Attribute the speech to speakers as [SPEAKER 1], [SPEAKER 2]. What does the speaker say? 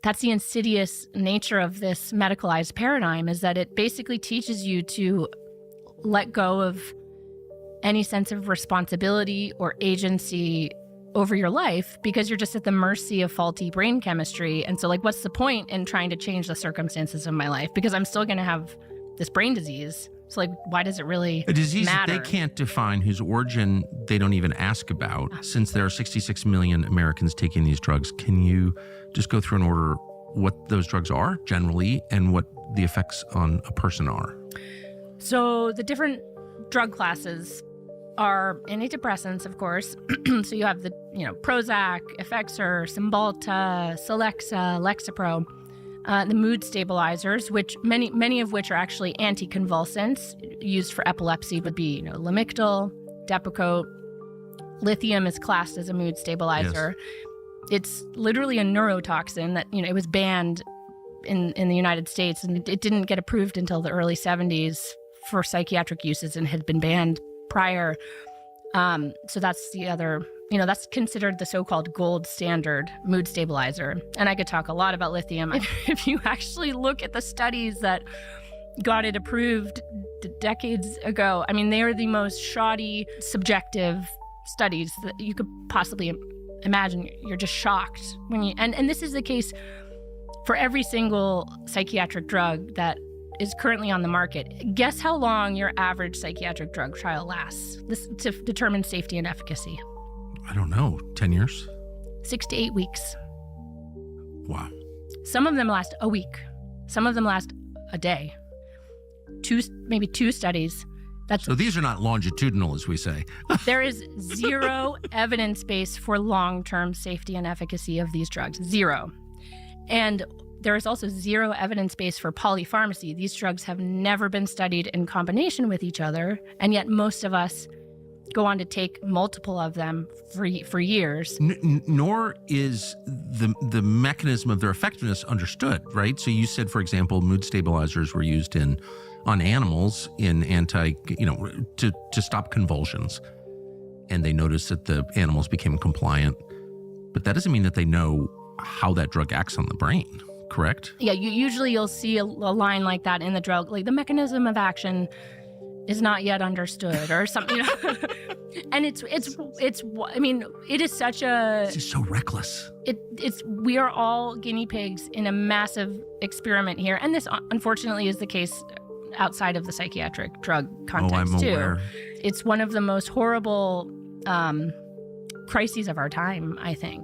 [SPEAKER 1] that's the insidious nature of this medicalized paradigm, is that it basically teaches you to let go of any sense of responsibility or agency over your life because you're just at the mercy of faulty brain chemistry. And so, like, what's the point in trying to change the circumstances of my life? Because I'm still going to have this brain disease. So, like, why does it really
[SPEAKER 2] a disease
[SPEAKER 1] matter?
[SPEAKER 2] that they can't define, whose origin they don't even ask about? Since there are 66 million Americans taking these drugs, can you just go through and order what those drugs are generally and what the effects on a person are?
[SPEAKER 1] So the different drug classes are antidepressants, of course. So you have the, Prozac, Effexor, Cymbalta, Celexa, Lexapro. The mood stabilizers, which many of which are actually anticonvulsants used for epilepsy, would be Lamictal, Depakote. Lithium is classed as a mood stabilizer. Yes. It's literally a neurotoxin that it was banned in the United States, and it didn't get approved until the early 70s for psychiatric uses and had been banned prior. So that's the other. That's considered the so-called gold standard mood stabilizer. And I could talk a lot about lithium. If you actually look at the studies that got it approved decades ago, they are the most shoddy, subjective studies that you could possibly imagine. You're just shocked when you, and this is the case for every single psychiatric drug that is currently on the market. Guess how long your average psychiatric drug trial lasts? This to determine safety and efficacy.
[SPEAKER 2] I don't know, 10 years?
[SPEAKER 1] 6 to 8 weeks.
[SPEAKER 2] Wow.
[SPEAKER 1] Some of them last a week. Some of them last a day. Maybe two studies.
[SPEAKER 2] So these are not longitudinal, as we say.
[SPEAKER 1] There is zero evidence base for long-term safety and efficacy of these drugs. Zero. And there is also zero evidence base for polypharmacy. These drugs have never been studied in combination with each other, and yet most of us go on to take multiple of them for years.
[SPEAKER 2] Nor is the mechanism of their effectiveness understood, right? So you said, for example, mood stabilizers were used on animals in to stop convulsions, and they noticed that the animals became compliant. But that doesn't mean that they know how that drug acts on the brain, correct?
[SPEAKER 1] Yeah, you'll see a line like that in the drug, like the mechanism of action is not yet understood or something. And it is such a...
[SPEAKER 2] It's just so reckless.
[SPEAKER 1] We are all guinea pigs in a massive experiment here. And this, unfortunately, is the case outside of the psychiatric drug context,
[SPEAKER 2] I'm aware.
[SPEAKER 1] It's one of the most horrible crises of our time, I think.